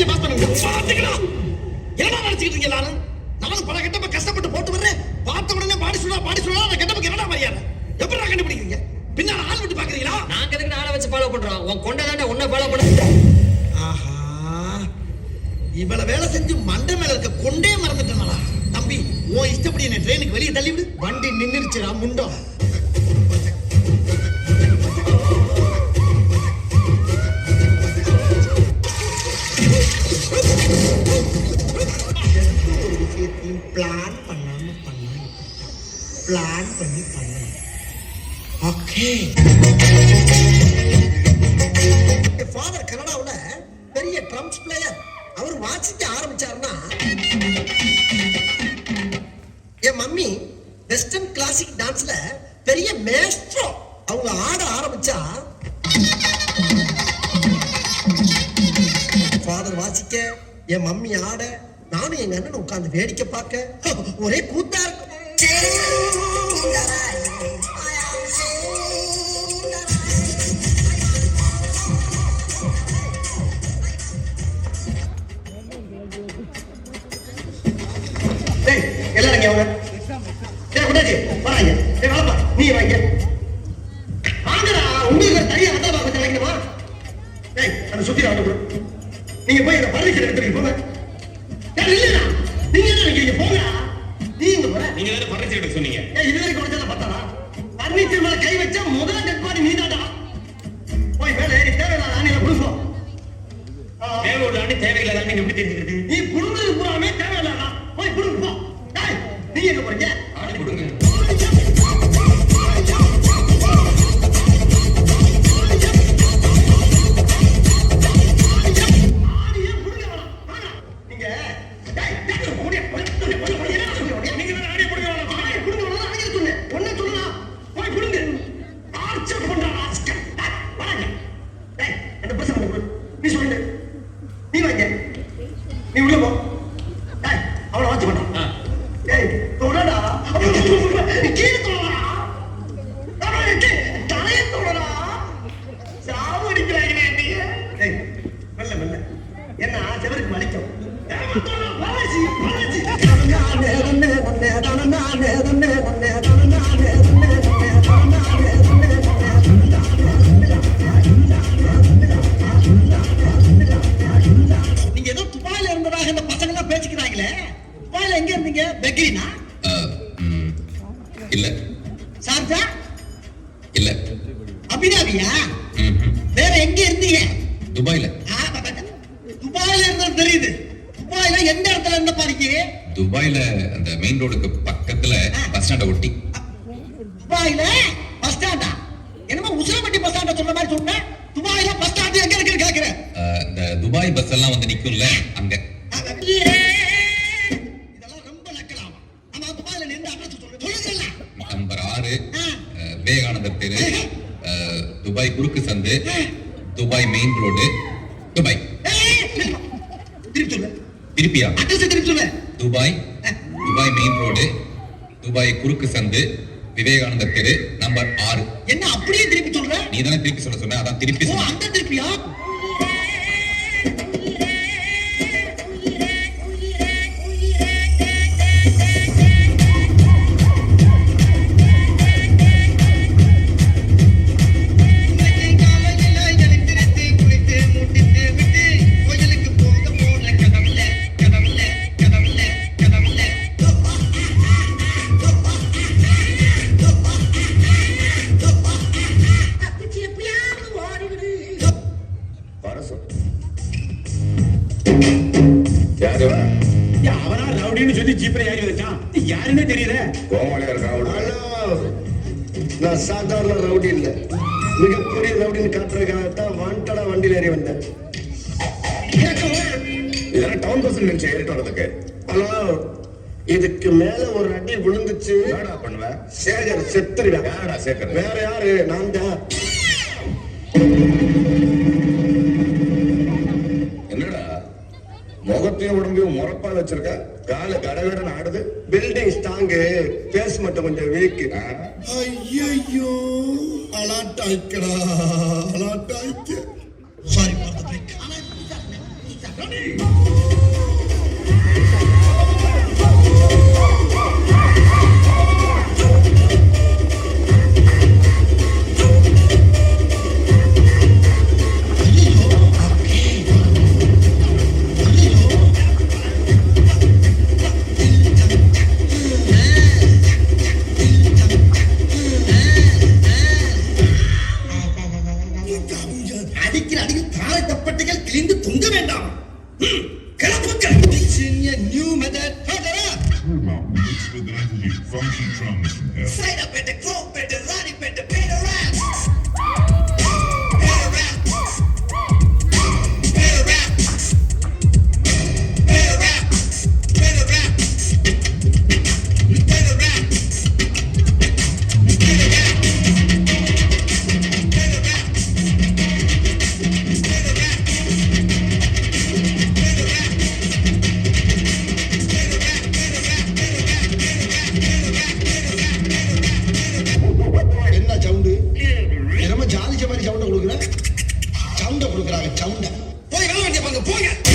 Fail pass பண்ணுங்க. பாத்துக்கலாம். என்ன நினைச்சிட்டு இருக்கீங்க எல்லாரும்? நானும் பல கெட்டப்ப கஷ்டப்பட்டு போட்டு வர்றேன். பார்த்த உடனே பாடி சொல்லா அந்த கெட்டப்புக்கு என்னடா மரியாதை? எப்படி கண்டுபிடிக்கிறீங்க? பின்னால ஆள் விட்டு பாக்குறீங்களா? நாங்க எதுக்கு ஆளை வச்சு ஃபாலோ பண்றோம்? உன் கொண்ட தாண்டா உன்னை ஃபாலோ பண்ண. ஆஹா, இவ்வளவு வேலை செஞ்சு மண்டை மேல இருக்க கொண்டே மறந்துட்டேனா? தம்பி, உன் இஷ்டப்படி என்ன ட்ரெயினுக்கு வெளியே தள்ளி விடு. வண்டி நின்னுருச்சுடா முண்டம். ஒரு விஷயத்தையும் பிளான் பண்ணாம பிளான் பண்ணி பண்ண. ஓகே. ஃபாதர் கனடாவுல பெரிய ட்ரம்ஸ் பிளேயர். அவர் வாசிக்க ஆரம்பிச்சாருன்னா, என் மம்மி வெஸ்டர்ன் கிளாசிக் டான்ஸ்ல பெரிய மேஸ்ட்ரோ. அவங்க ஆட ஆரம்பிச்சா ஃபாதர் வாசிக்க, என் மம்மி ஆட, நானும் எங்க அண்ணன் உட்கார்ந்து வேடிக்கை பார்க்க ஒரே கூத்தா இருக்கும். எல்லாரும் இங்க வாங்க. குண்டாச்சி வராங்க. வாப்பா, நீ வாங்க. வாங்கடா, உங்களுக்கு தனியா வந்தா கொஞ்சம் வைக்கணுமா? அதை சுத்தி வாங்க. நீங்க போய் பர்மிஷன் எடுத்துட்டு போங்க. இல்லடா, நீங்க என்ன நினைக்கிறீங்க? போங்கடா. நீங்க போற. நீங்க தான பர்மிஷன் எடுக்க சொன்னீங்க. இதுவரை கொடுத்தத பார்த்தாடா. பர்மிஷன் மேல கை வச்சா முதல்ல டெட் பாடி நீதாடா. போய் மேல ஏறி தேவையில்லாத ஆணில புடுங்கோ. தேவையில்லாத ஆணி தேவையில்லாத ஆணி எப்படி தெரிஞ்சுக்கிறது? நீ புடுங்கிறது பூராமே தேவையில்லாதா. போய் புடுங்க போ. டேய், நீ எங்க போறீங்க? ஆணி புடுங்க. வேற எங்க இருந்தீங்க? துபாயில. துபாயில இருந்தா தெரியுது. துபாயில எந்த இடத்துல இருந்த பாருங்க? துபாயில அந்த மெயின் ரோடுக்கு பக்கத்துல பஸ் ஸ்டாண்ட ஒட்டி. துபாயில பஸ் ஸ்டாண்டா? என்னமா உசிலம்பட்டி பஸ் ஸ்டாண்ட சொல்ற மாதிரி சொன்ன? துபாயில பஸ் ஸ்டாண்ட் எங்க இருக்குன்னு கேக்குறேன். இந்த துபாய் பஸ் எல்லாம் வந்து நிக்கும்ல அங்க. இதெல்லாம் ரொம்ப நக்கலாமா? நம்ம துபாயில நின்னு அட்ரஸ் சொல்லுங்க. நம்பர் 6 விவேகானந்தர் தெரு, துபாய் குறுக்கு சந்து, துபாய் மெயின் ரோடு, துபாய். திருப்பியா? துபாய் மெயின் ரோடு, துபாய் குறுக்கு சந்து, விவேகானந்தர் தெரு, நம்பர் 6. என்ன அப்படியே திருப்பி சொல்ற? நீ தானே திருப்பி சொல்ல சொன்ன, அதான் திருப்பி சொல்ல. அந்த திருப்பியா? நான் சாதாரண ரவுடி இல்ல, மிகப்பெரிய ரவுடின்னு காட்டுறதுக்காகத்தான் வாண்டடா வண்டியில் ஏறி வந்தேன். இதெல்லாம் டவுன் பஸ் நினைச்சு ஏறிட்டு வரதுக்கு. ஹலோ, இதுக்கு மேல ஒரு அடி விழுந்துச்சு பண்ணுவேன். சேகர் செத்துருவேன். யாரா சேகர்? வேற யாரு? நான் தான். என்னடா முகத்தையும் உடம்பையும் முறப்பால் வச்சிருக்க? கால கடகடன்னு ஆடுது. பில்டிங் ஸ்ட்ராங்கு, பேஸ் மட்டும் கொஞ்சம் வீக்கு. ஐயோ, அலாட்டாய்க்கடா, அலாட்டாய்க்க. சாரி. அடிக்கிற அடியில் தாரை தப்பட்டைகள் கிழிந்து தொங்க வேண்டாம். கிளப்புங்கள். New method. Mixed with the funky drums from hell. Straight up at the group, at the running, at the better rap. Better rap. Better rap. Better rap. Better rap. Better rap. Better rap. என்ன sound? என்னமோ ஜாதி சமாதி சவுண்ட கொடுக்குற? சவுண்ட கொடுக்குறாங்க சவுண்ட. போய் வேலை வண்டியை பாருங்க போங்க.